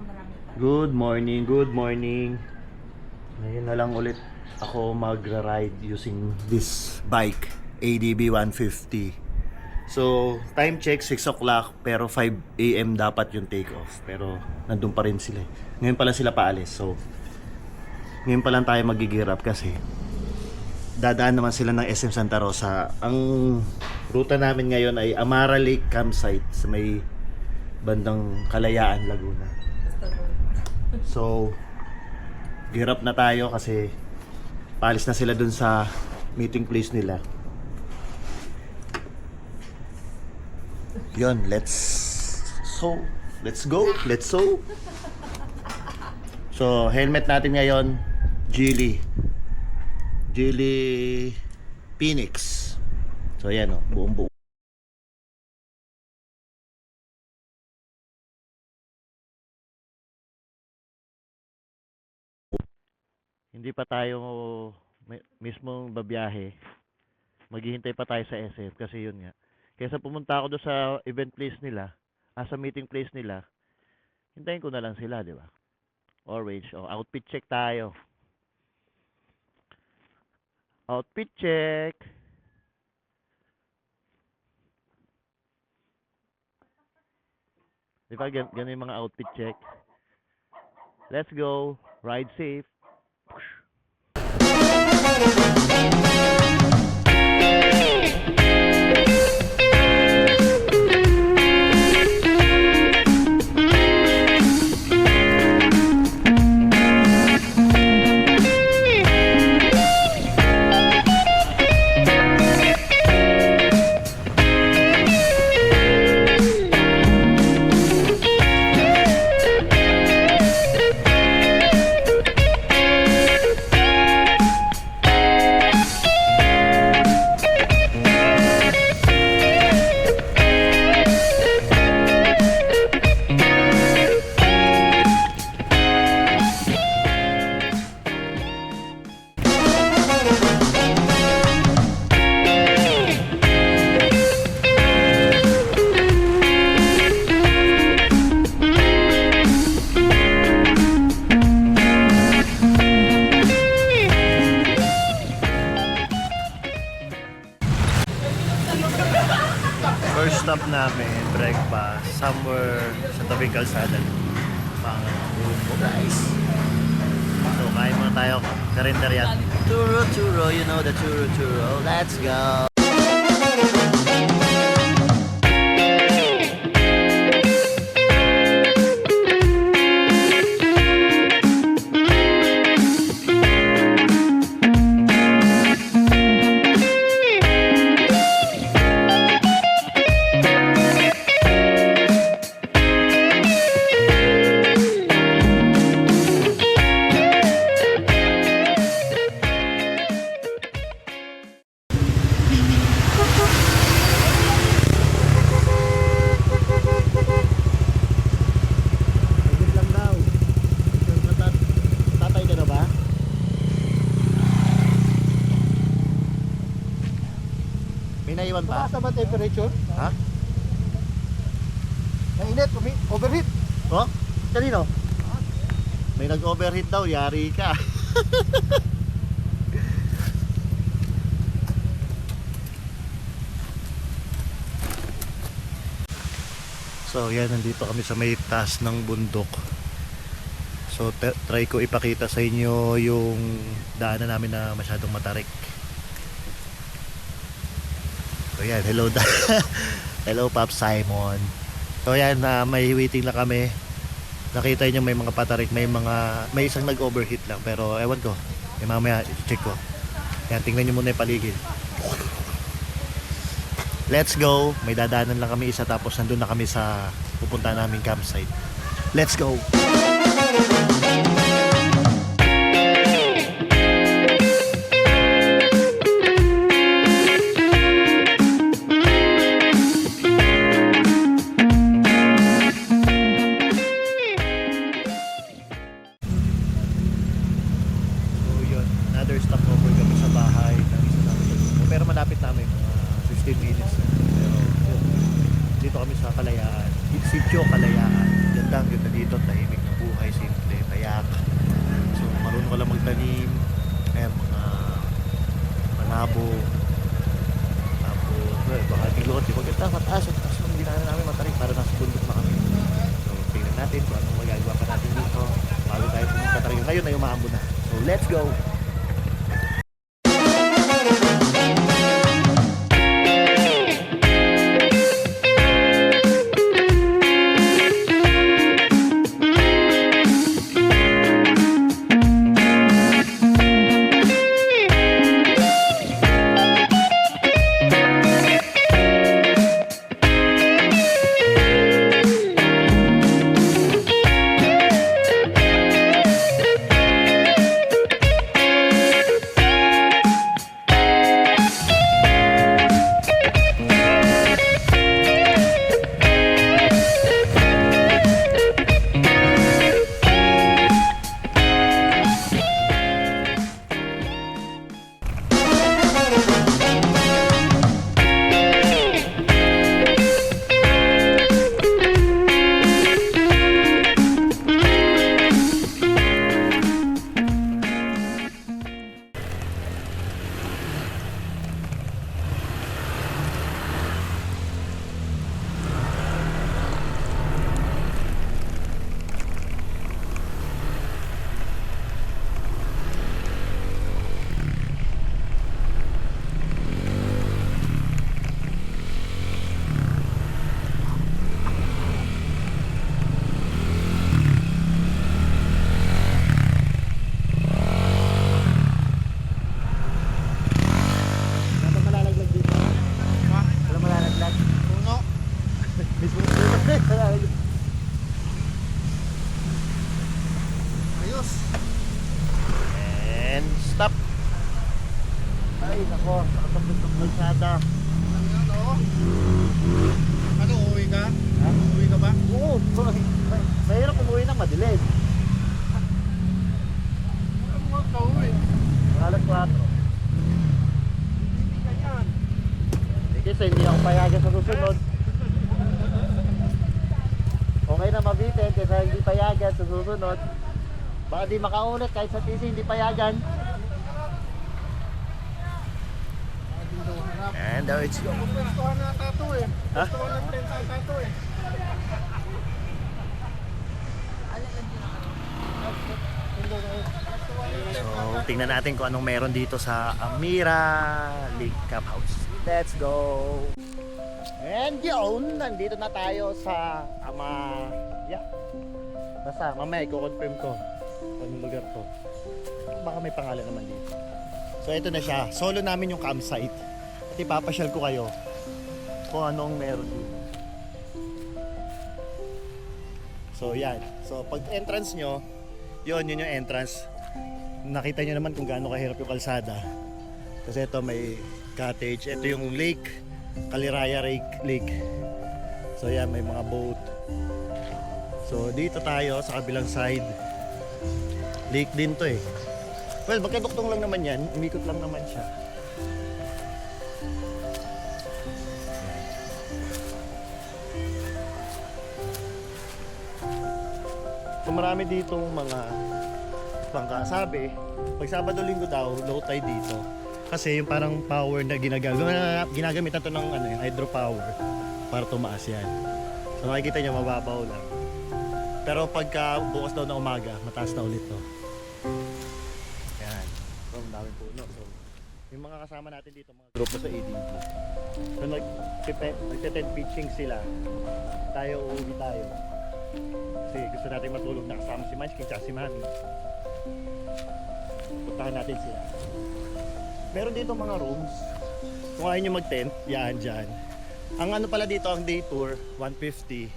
marami pa. Good morning, good morning. Ngayon na lang ulit ako magra-ride using this bike, ADB 150. So, time check 6 o'clock pero 5 AM dapat yung take off. Pero nandun pa rin sila. Ngayon pa lang sila paalis. So, ngayon pa lang tayo mag-gear up kasi dadaan naman sila ng SM Santa Rosa. Ang ruta namin ngayon ay Amara Lake Campsite sa may bandang Kalayaan, Laguna. So, gear up na tayo kasi paalis na sila dun sa meeting place nila. Yun, let's go, let's so. So, helmet natin ngayon, Geely Phoenix. So, ayan o, buong buo. Hindi pa tayo mismong babiyahe. Maghihintay pa tayo sa SF kasi yun nga. Kaysa pumunta ako doon sa event place nila, sa meeting place nila, hintayin ko na lang sila, di ba? Orange. Oh, outfit check tayo. Outfit check. Di ba ganun yung mga outfit check? Let's go. Ride safe. First stop namin, breakfast, somewhere sa tabing kalsada. Mga guys. So, kain muna tayo. Karinderya. Churro, you know the churro. Let's go! May naiwan pa? Taas ba temperature? Ha? Mainit, overheat. Oh? Kanino? May nag-overheat daw, yari ka. So yan, nandito kami sa may taas ng bundok. So try ko ipakita sa inyo yung daanan namin na masyadong matarik. So yan, hello hello Pop Simon. So yan, may waiting na kami. Nakita niyo may mga patarik, may isang nag-overheat lang pero ewan ko. Mamaya i-check ko. Yan, tingnan niyo muna yung paligid. Let's go. May dadaanan lang kami isa tapos nandun na kami sa pupunta naming campsite. Let's go. Another stopover kami sa bahay ng isa namin sa grupo. Pero malapit namin, mga 15 minutes na. Pero yun, dito kami sa Kalayaan. Sitio Kalayaan. Ganda, ganda dito, tahimik na natin kung anong magagawa pa natin dito bago tayo pumunta talaga. Ngayon ay umaambon na. So let's go! Ayos. And stop! Ay nako, nakatapos ng kalsada. Ano, uwi ka? Ha? Uwi ka ba? Oo, mahirap umuwi ng madilim. Ano mo ka uwi? Alas 4. Hindi ka yan. Kasi hindi ako payagan sa susunod. Okay na mabitin kasi hindi payagan sa susunod. Baka di makaulit kahit sa TC hindi payagan. And there it's go. Pwestuhan na tato eh. Ha? Pwestuhan na prensa ang tato eh. So, tingnan natin kung anong meron dito sa Amira Lake Camp House. Let's go! And yun, nandito na tayo sa Amaya. Basta, mamaya i-confirm ko kung anong lugar to. Baka may pangalan naman dito. So, ito na siya. Solo namin yung campsite. At ipapasyal ko kayo kung anong meron dito. So, yan. So, pag entrance nyo, yun yung entrance. Nakita nyo naman kung gaano kahirap yung kalsada. Kasi ito may cottage. Ito yung lake. Kaliraya Lake. So yan, may mga boat. So dito tayo sa kabilang side. Lake din to eh. Well, magkaduktong lang naman yan. Umikot lang naman siya. So marami ditong mga bangka. Sabi, pag Sabado Linggo daw, low tide dito. Kasi yung parang power na ginagamit na to ng ano, yung hydropower para tumaas yan. So makikita nyo, mababaw lang. Pero pagka bukas daw na umaga, mataas na ulit to. Yan. So, ang daming puno. So, yung mga kasama natin dito, mga grupo sa ADB. So nagte-tent pitching sila. Tayo, uuwi tayo. Kasi gusto natin matulog na kasama si Munchkin at si Mami. Puntahan natin sila. Meron dito mga rooms. Kung ayaw nyo mag-tent, yan dyan. Ang ano pala dito, ang day tour, 150.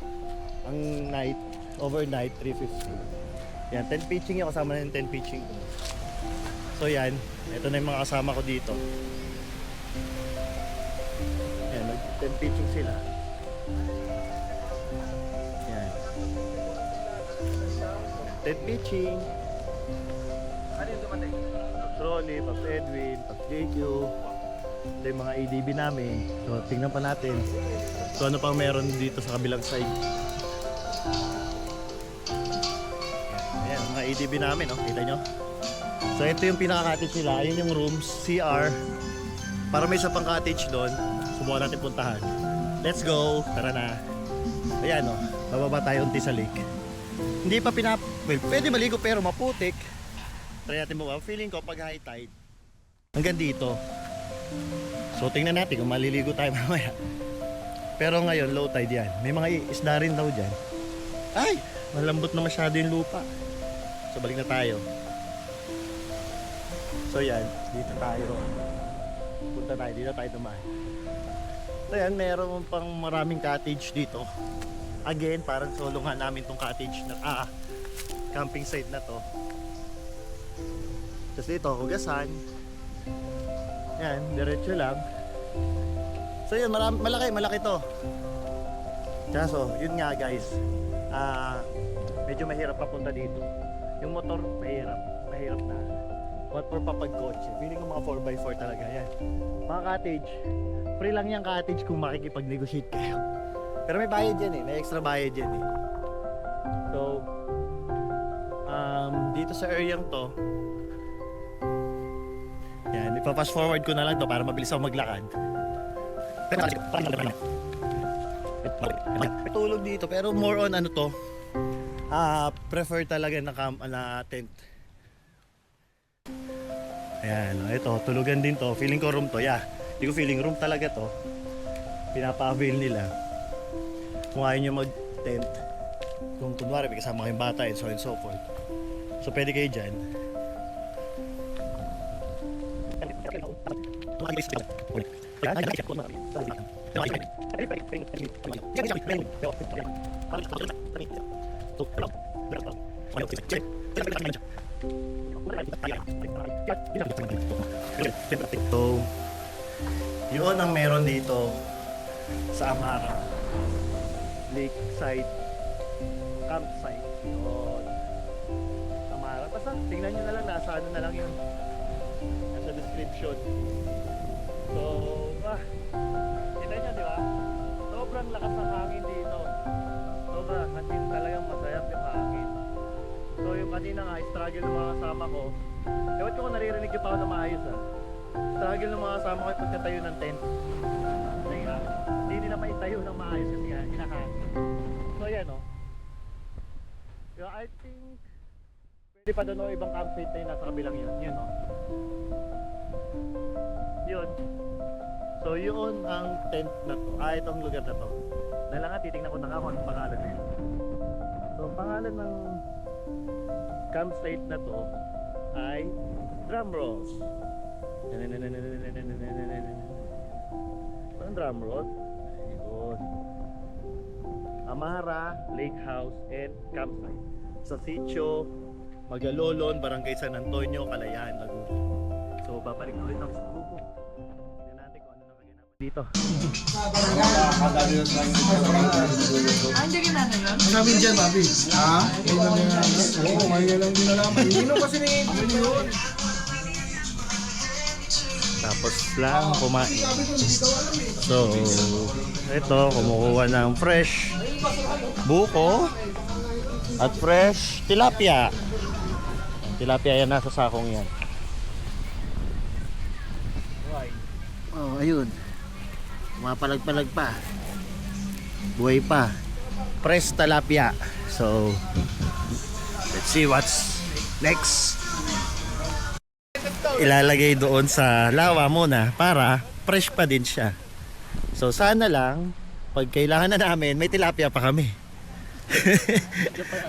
Ang night, overnight, 350. Yan, tent pitching yung kasama na yung tent pitching ko. So yan, ito na yung mga kasama ko dito. Yan, nag-tent pitching sila. Yan. Tent pitching. Ano yung dumating? Pops Ronnie, Pops Edwin, Pops JQ. Ito yung mga ADB namin. So tingnan pa natin. So ano pang meron dito sa kabilang side. Ayan, mga ADB namin, oh. Kita nyo? So ito yung pinaka-cottage nila. Ayun yung rooms, CR. Para may isa pang cottage doon. Subukan natin puntahan. Let's go! Tara na. Ayan, oh. Bababa tayo unti sa lake. Hindi pa well, pwede maligo pero maputik. Try natin mo. Feeling ko pag high tide, hanggang dito. So tingnan natin kung maliligo tayo mamaya. Pero ngayon low tide yan. May mga isda rin daw dyan. Ay! Malambot na masyado yung lupa. So balik na tayo. So yan, dito tayo. Punta tayo, dito tayo dumaan. So yan, meron pang maraming cottage dito. Again, parang solungan namin tong cottage na camping site na to. Tapos dito, hugasan. Yan, diretso lang. So yun, malaki to. Kaso, yun nga guys. Medyo mahirap papunta dito. Yung motor, mahirap na. What for pa pag kotse? Feeling ko mga 4x4 talaga yan. Mga cottage, free lang yung cottage kung makikipag-negotiate kayo. Pero may bayad yan eh, may extra bayad yan eh. So, dito sa area to, yan, ipa-fast forward ko na lang to para mabilis ako maglakad. Tulog dito, pero more on ano to, prefer talaga na tent. Ayan, ito, tulugan din to. Feeling ko room to, yeah. Hindi ko feeling room talaga to. Pinapa-avail nila. Kung ayaw nyo mag-tent, kung kunwari may kasama kayong bata and so on and so forth. So pwede kayo dyan. So, yun ang meron dito sa Amara Lakeside Campsite. Yun, Amara. Basta tingnan nyo na lang, nasa ano na lang yun, nasa description. So, kita nyo di ba? Sobrang lakas ng hangin dito. Sobrang hatin talagang masayap yung hangin. So yung kanina nga, struggle ng mga kasama ko. Ewan ko kung naririnig yung pa ako na maayos Struggle ng mga kasama ko yung pagkatayo ng tent. Kasi nga, hindi nila maitayo ng maayos kasi nga, hinahangin. So yan I think, pwede pa doon ibang campsite na yun nasa kabilang yun. Yun Yun. So yun ang tent na to. Itong lugar na to. Dahil nga, titignan ko na ako ang pangalan na yun. So pangalan ng campsite na to ay Drumrolls. Ang Drumrolls? Yun. Amara Lake House and Campsite sa Sitio Magalolon, Barangay San Antonio, Kalayaan, Laguna. So babalik ulit ako sa grupo. Tingnan natin kung ano na kaganapan dito. Hindi rin ano yun? Ang namin dyan, Bobby. Ha? Oo, ngayon lang din nalaman. Ininom kasi ni yun. Tapos lang kumain. So, ito, kumukuha ng fresh buko at fresh tilapia. Tilapia yan, nasa sakong yan. Oh, ayun. Mapalag-palag pa. Buhay pa. Fresh tilapia. So, let's see what's next. Ilalagay doon sa lawa muna para fresh pa din siya. So sana lang pag kailangan na namin may tilapia pa kami.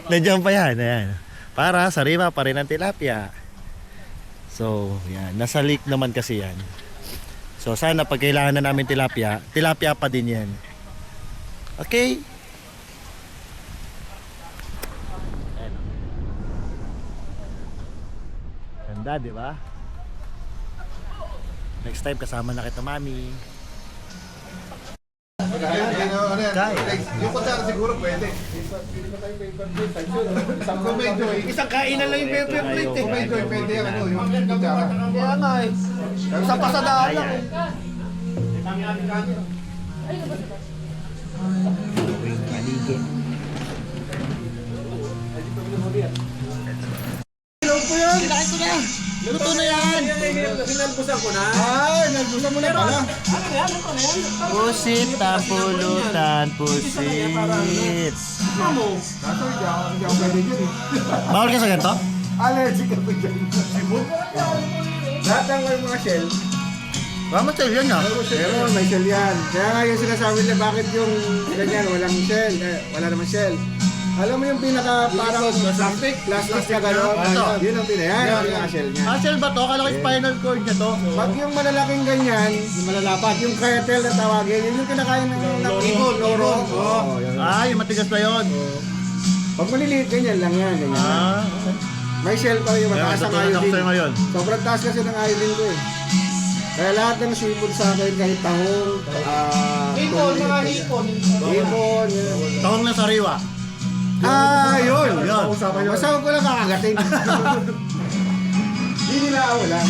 Nandiyan pa yan, ayan. Para sariwa pa rin ang tilapia. So yan, nasa lake naman kasi yan. So sana pag kailangan na namin tilapia, tilapia pa din yan. Okay? Ganda, di ba? Next time kasama na kita, mami. Yung kutsara siguro pwede. Isang kainan lang yung paper plate eh. Pwede yung kutsara. Kaya nga eh. Sa pasadaan lang eh. Ilaw po yan. Luto na yan! Hinalbusan ko na. Ay, nalbusan mo na pala. Pusit na pulutan, pusit. Kaso hindi ako pwede dyan eh. Bawal ka sa ganito? Allergic ako dyan. Sibot? Lahat ng mga shell. Mamatay yan ah. Pero may shell yan. Kaya nga yung sinasabi nila bakit yung ganyan walang shell. Wala naman shell. Alam mo yung pinaka parang plastic na gano'n? Ito. Yun ang pinayan, yung pinaka-shell niya. Shell ba to? Kala ko spinal cord niya to. Pag yung malalaking ganyan, yung malalapat, yung kettle na tawagin, yun yung kinakain ng ibon, loro. Oo, yun. Yung matigas na yun. Pag maliliit, ganyan lang yan. Ganyan. May shell pa rin yung mataas ang iodine. ngayon. Sobrang taas kasi ng iodine ko eh. Kaya lahat ng seafood sa akin, kahit tahong, hipon, Tahong na sariwa. yun. Yun. Basta ko lang kakagatin. Hindi nila wala.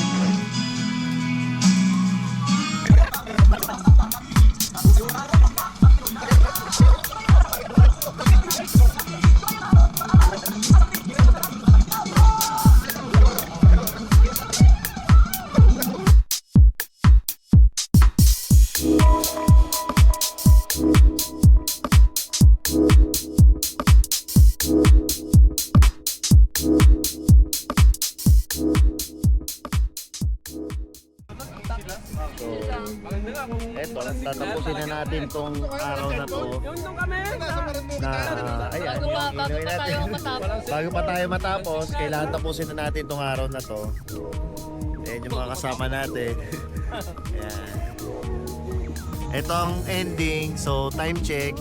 Eto, tatapusin na natin tong araw na to. Na, ayan, inuwi natin. Bago pa tayo matapos, kailangan tapusin na natin tong araw na to. Ayan yung mga kasama natin. Ayan. Ito ang ending, so time check,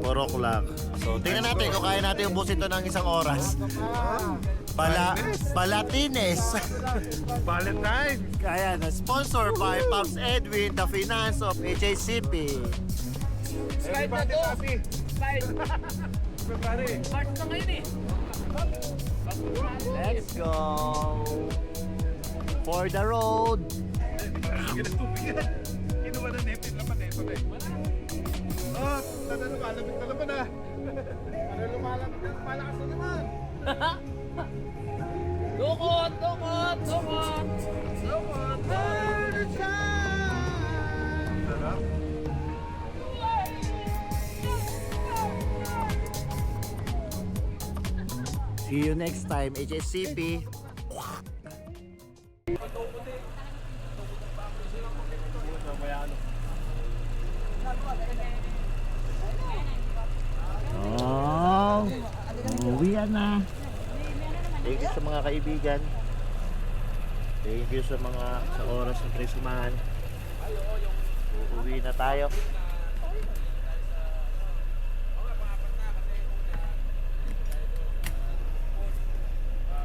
4 o'clock. So tingnan natin kung kaya natin ubusin to ng isang oras. Balatines. Valentine! Kaya na sponsor by Pops Edwin, the finance of HACP. Slide na to. Slide. March na ngayon eh. Let's go for the road. Kinuha na nepit naman eh. Oh, lumalapit na naman ah. Lumalapit na, malakas na naman. Lukot! Lukot! Lukot! Lukot! Sarap. See you next time, HSCP. Oh, uwian na. Thank you sa mga kaibigan. Thank you sa mga sa oras ng Krisumahan. Uuwi na tayo.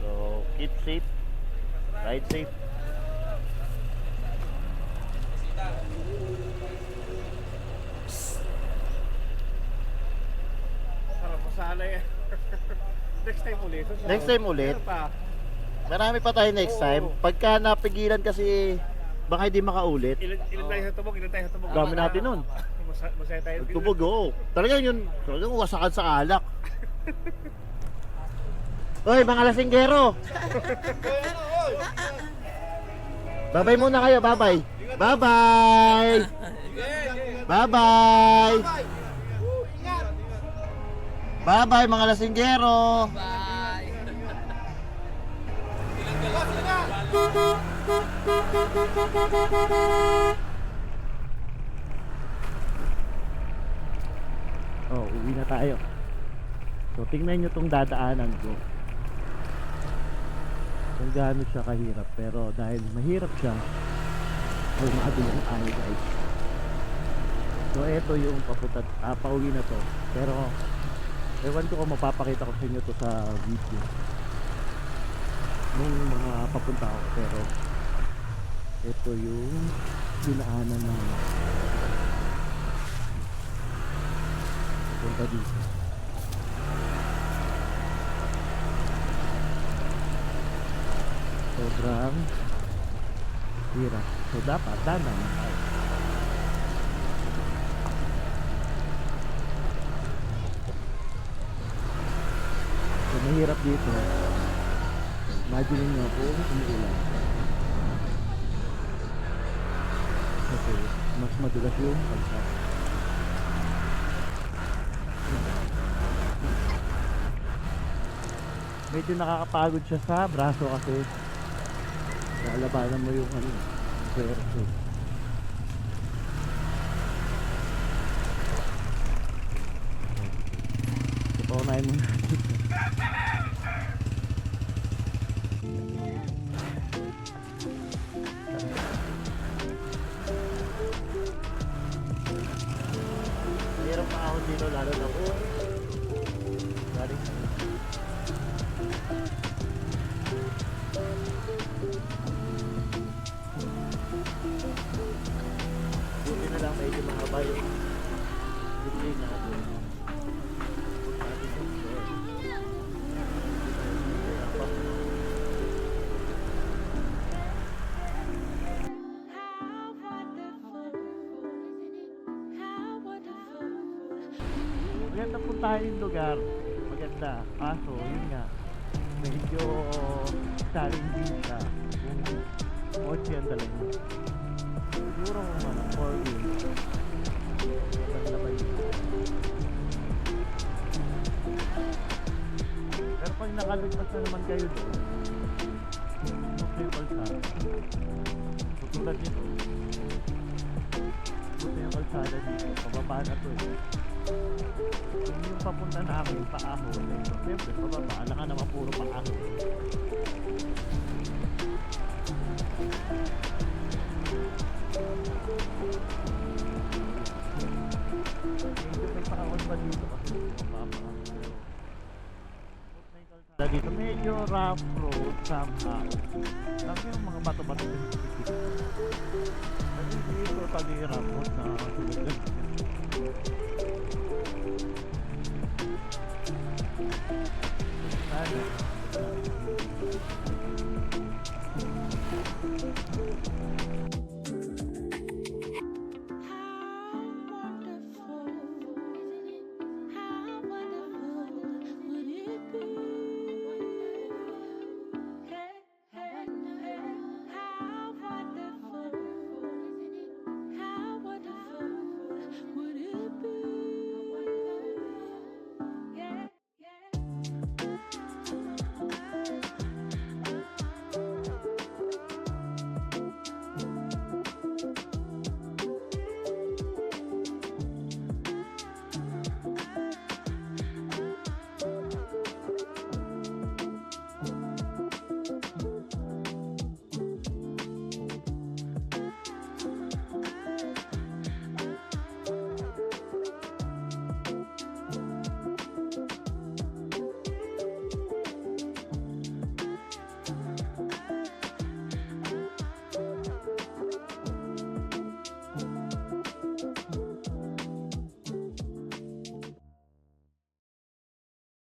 So, keep safe. Ride safe. Sarap pa sana eh. Next time ulit. Next time ulit. Marami pa tayo next time. Pagka napigilan kasi baka hindi makaulit. Ilan tayo sa tubog? Dami natin nun. Masaya tayo. Tubog, oo. Talagang yun, talagang wasakan sa alak. Hoy, mga lasinggero! Babay muna kayo, babay! Bye-bye! Bye-bye! Bye-bye, mga lasinggero! Bye! Oh, uwi na tayo. So, tingnan nyo tong dadaanan ko. Kung gaano siya kahirap. Pero dahil mahirap siya, ay maadul ang tayo, guys. So, eto yung pauwi na to. Pero, ewan ko kung mapapakita ko sa inyo to sa video. Nung mga papunta ako. Pero, eto yung dinaanan namin. Punta dito. Sobrang hirap. So dapat danan tayo. So mahirap dito. Imagine nyo kung umuulan. kasi mas madulas yung kalsada. Medyo nakakapagod siya sa braso kasi lalabanan mo yung ano, swerte. Paunahin mo natin. Mahirap pa ako dito lalo na kung galing sa buti na lang medyo mahaba yung display natin. Maganda puntahan yung lugar, maganda, kaso yun nga medyo challenging siya kung kotse ang dala nyo. Siguro kung ano, 4 wheels maganda ba yun? Pero pag nakalagpas na naman kayo doon, okay yung kalsada, tutulad nito, buti yung kalsada dito, pababa na to eh. Kung yung papunta na akin paahon, siyempre pababa, alam ka naman puro paahon. Medyo may paahon pa dito kasi mapapa. Dito medyo rough road somehow. Lang yung mga bato-bato yung dito. Kasi hindi ko tali rough road na tulad lang. Sana